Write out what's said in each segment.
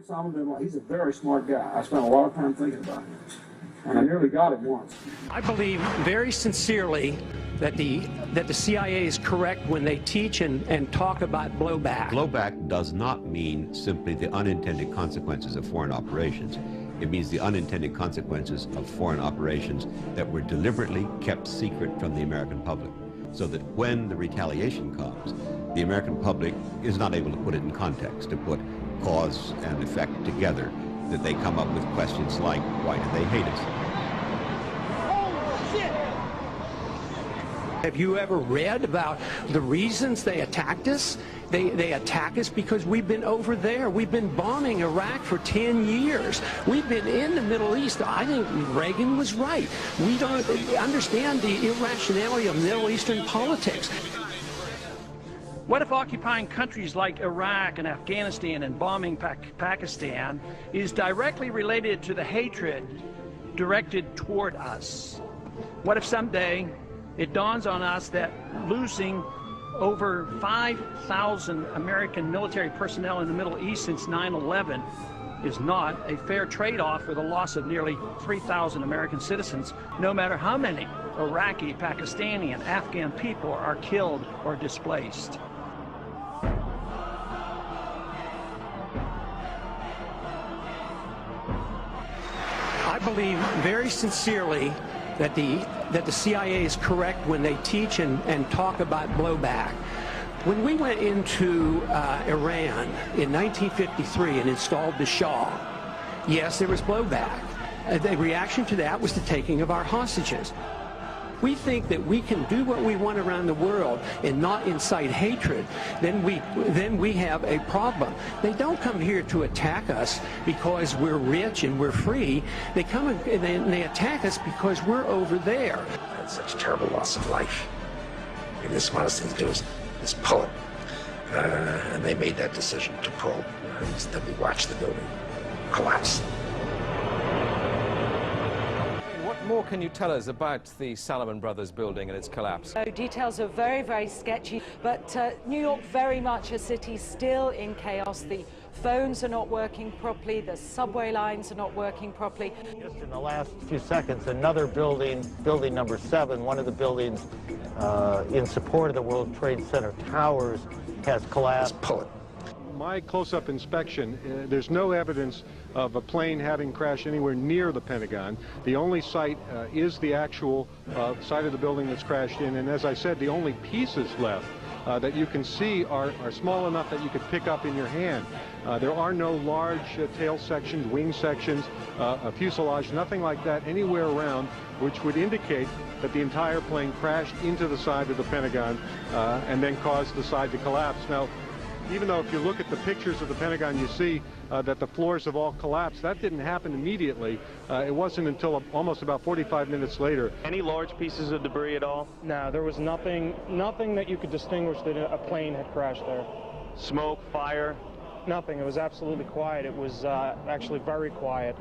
Osama bin Laden, he's a very smart guy. I spent a lot of time thinking about him, and I nearly got it once. I believe very sincerely that the CIA is correct when they teach and talk about blowback. Blowback does not mean simply the unintended consequences of foreign operations. It means the unintended consequences of foreign operations that were deliberately kept secret from the American public, so that when the retaliation comes, the American public is not able to put it in context, to put cause and effect together, that they come up with questions like, why do they hate us? Oh, shit! Have you ever read about the reasons they attacked us? They attack us because we've been over there. We've been bombing Iraq for 10 years. We've been in the Middle East. I think Reagan was right. We don't understand the irrationality of Middle Eastern politics. What if occupying countries like Iraq and Afghanistan and bombing Pakistan is directly related to the hatred directed toward us? What if someday it dawns on us that losing over 5,000 American military personnel in the Middle East since 9/11 is not a fair trade-off for the loss of nearly 3,000 American citizens, no matter how many Iraqi, Pakistani, and Afghan people are killed or displaced? I believe very sincerely that the CIA is correct when they teach and talk about blowback. When we went into Iran in 1953 and installed the Shah, yes, there was blowback. The reaction to that was the taking of our hostages. We think that we can do what we want around the world and not incite hatred, then we have a problem. They don't come here to attack us because we're rich and we're free. They come and they attack us because we're over there. It's such a terrible loss of life. I mean, the smartest thing to do is pull it. And they made that decision to pull. Then we watched the building collapse. What more can you tell us about the Salomon Brothers building and its collapse? So details are very, very sketchy, but New York very much a city still in chaos. The phones are not working properly, the subway lines are not working properly. Just in the last few seconds, another building, building number 7, one of the buildings in support of the World Trade Center towers, has collapsed. Pull it. My close-up inspection, there's no evidence of a plane having crashed anywhere near the Pentagon. The only site is the actual site of the building that's crashed in, and as I said, the only pieces left that you can see are small enough that you could pick up in your hand. There are no large tail sections, wing sections, a fuselage, nothing like that anywhere around, which would indicate that the entire plane crashed into the side of the Pentagon and then caused the side to collapse. Now, even though if you look at the pictures of the Pentagon, you see that the floors have all collapsed. That didn't happen immediately. It wasn't until almost about 45 minutes later. Any large pieces of debris at all? No, there was nothing that you could distinguish that a plane had crashed there. Smoke, fire? Nothing. It was absolutely quiet. It was actually very quiet.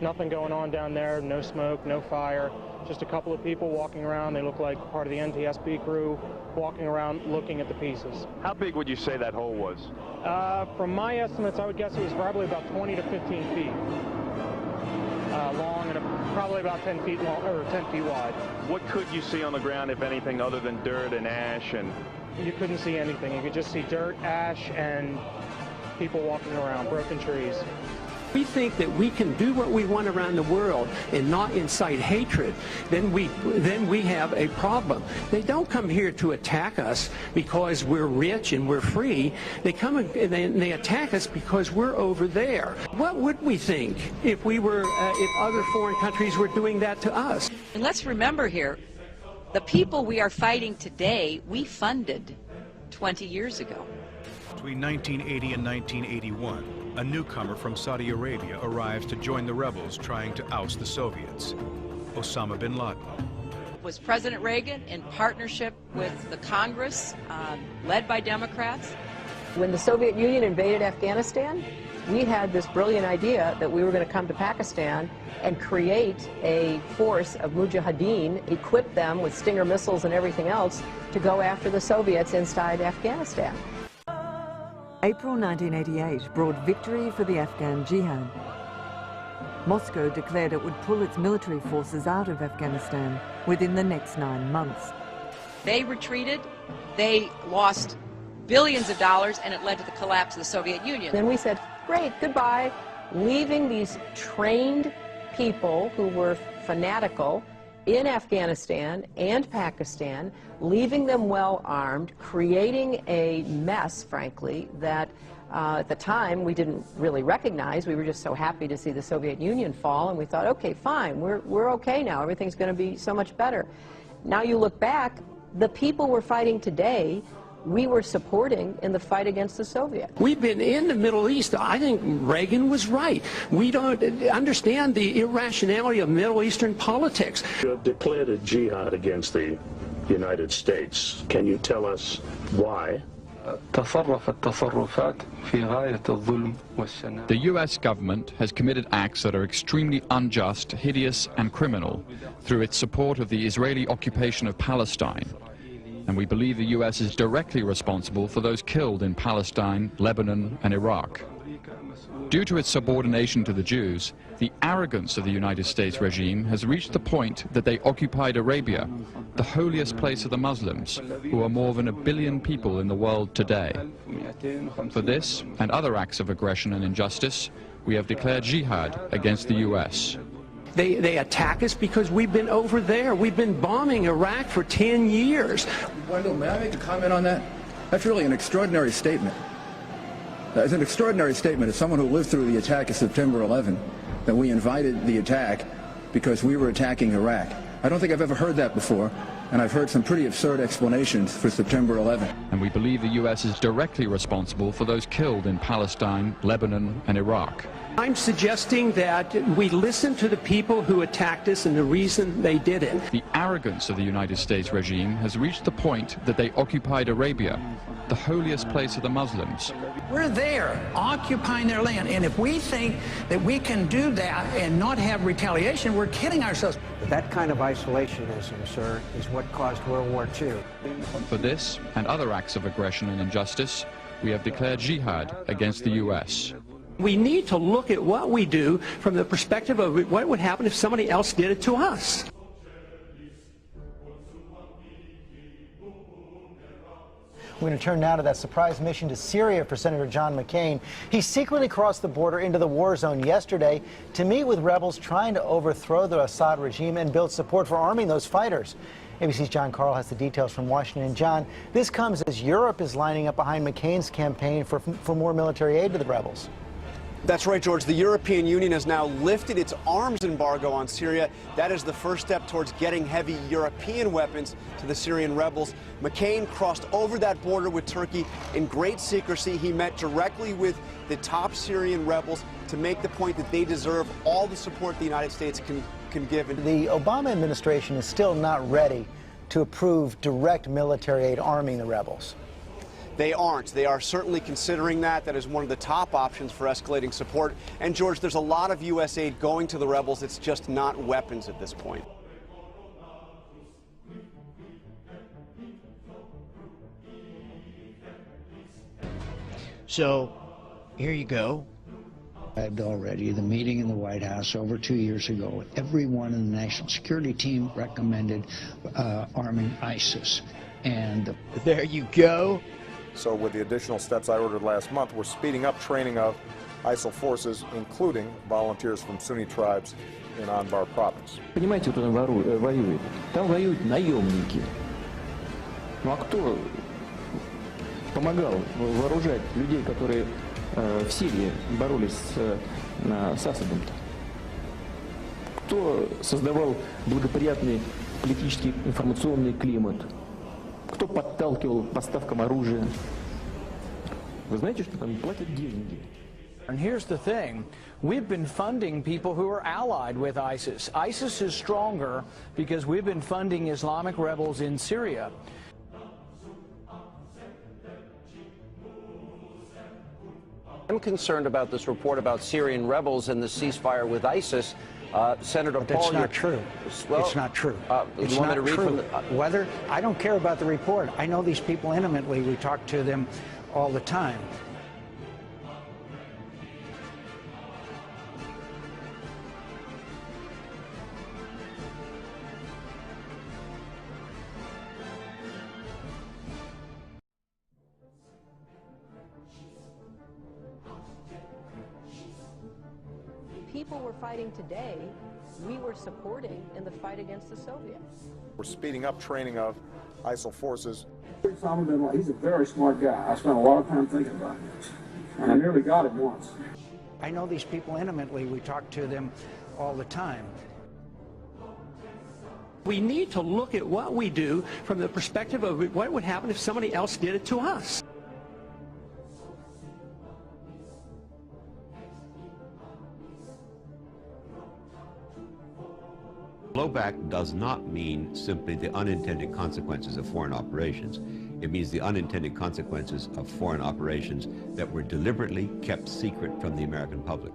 Nothing going on down there, no smoke, no fire. Just a couple of people walking around. They look like part of the NTSB crew walking around looking at the pieces. How big would you say that hole was? From my estimates, I would guess it was probably about 20 to 15 feet long and probably about 10 feet long, or 10 feet wide. What could you see on the ground, if anything, other than dirt and ash? And you couldn't see anything. You could just see dirt, ash, and people walking around, broken trees. We think that we can do what we want around the world and not incite hatred, then we have a problem. They don't come here to attack us because we're rich and we're free. They come and they attack us because we're over there. What would we think if we were, if other foreign countries were doing that to us? And let's remember here, the people we are fighting today, we funded 20 years ago. Between 1980 and 1981, a newcomer from Saudi Arabia arrives to join the rebels trying to oust the Soviets, Osama bin Laden. Was President Reagan in partnership with the Congress, led by Democrats? When the Soviet Union invaded Afghanistan, we had this brilliant idea that we were going to come to Pakistan and create a force of mujahideen, equip them with Stinger missiles and everything else to go after the Soviets inside Afghanistan. April 1988 brought victory for the Afghan jihad. Moscow declared it would pull its military forces out of Afghanistan within the next 9 months. They retreated, they lost billions of dollars, and it led to the collapse of the Soviet Union. Then we said, great, goodbye, leaving these trained people who were fanatical in Afghanistan and Pakistan, leaving them well armed, creating a mess, frankly, that at the time we didn't really recognize. We were just so happy to see the Soviet Union fall, and we thought, okay, fine, we're okay now, everything's going to be so much better. Now you look back, the people we're fighting today, we were supporting in the fight against the Soviets. We've been in the Middle East. I think Reagan was right. We don't understand the irrationality of Middle Eastern politics. You have declared a jihad against the United States. Can you tell us why? The US government has committed acts that are extremely unjust, hideous, and criminal through its support of the Israeli occupation of Palestine. And we believe the US is directly responsible for those killed in Palestine, Lebanon, and Iraq. Due to its subordination to the Jews, the arrogance of the United States regime has reached the point that they occupied Arabia, the holiest place of the Muslims, who are more than 1 billion people in the world today. For this and other acts of aggression and injustice, we have declared jihad against the US. They attack us because we've been over there. We've been bombing Iraq for 10 years. Wendell, may I make a comment on that? That's really an extraordinary statement. It's an extraordinary statement as someone who lived through the attack of September 11, that we invited the attack because we were attacking Iraq. I don't think I've ever heard that before, and I've heard some pretty absurd explanations for September 11. And we believe the US is directly responsible for those killed in Palestine, Lebanon, and Iraq. I'm suggesting that we listen to the people who attacked us and the reason they did it. The arrogance of the United States regime has reached the point that they occupied Arabia, the holiest place of the Muslims. We're there, occupying their land, and if we think that we can do that and not have retaliation, we're kidding ourselves. That kind of isolationism, sir, is what caused World War II. For this and other acts of aggression and injustice, we have declared jihad against the US. We need to look at what we do from the perspective of what would happen if somebody else did it to us. We're going to turn now to that surprise mission to Syria for Senator John McCain. He secretly crossed the border into the war zone yesterday to meet with rebels trying to overthrow the Assad regime and build support for arming those fighters. ABC's John Carl has the details from Washington. John, this comes as Europe is lining up behind McCain's campaign for more military aid to the rebels. That's right, George. The European Union has now lifted its arms embargo on Syria. That is the first step towards getting heavy European weapons to the Syrian rebels. McCain crossed over that border with Turkey in great secrecy. He met directly with the top Syrian rebels to make the point that they deserve all the support the United States can give. The Obama administration is still not ready to approve direct military aid arming the rebels. They aren't. They are certainly considering that. That is one of the top options for escalating support. And, George, there's a lot of U.S. aid going to the rebels. It's just not weapons at this point. So, here you go. Already, the meeting in the White House over 2 years ago, everyone in the National Security Team recommended arming ISIS. And there you go. So with the additional steps I ordered last month, we're speeding up training of ISIL forces, including volunteers from Sunni tribes in Anbar province. Понимаете, кто там воюет? Там воюют наемники. Ну а кто помогал вооружать людей, которые в Сирии боролись с Асадом-то? Кто создавал благоприятный политический информационный климат? Кто подталкивал поставкам оружия? Вы знаете, что там платят деньги? And here's the thing. We've been funding people who are allied with ISIS. ISIS is stronger because we've been funding Islamic rebels in Syria. I'm concerned about this report about Syrian rebels and the ceasefire with ISIS. Senator But that's Paul, not true. Well, it's not true. It's you want me not to read true. from the, Whether I don't care about the report. I know these people intimately. We talk to them all the time. people we're fighting today, we were supporting in the fight against the Soviets. We're speeding up training of ISIL forces. Osama bin Laden, he's a very smart guy. I spent a lot of time thinking about him, and I nearly got him once. I know these people intimately. We talk to them all the time. We need to look at what we do from the perspective of what would happen if somebody else did it to us. Blowback does not mean simply the unintended consequences of foreign operations. It means the unintended consequences of foreign operations that were deliberately kept secret from the American public.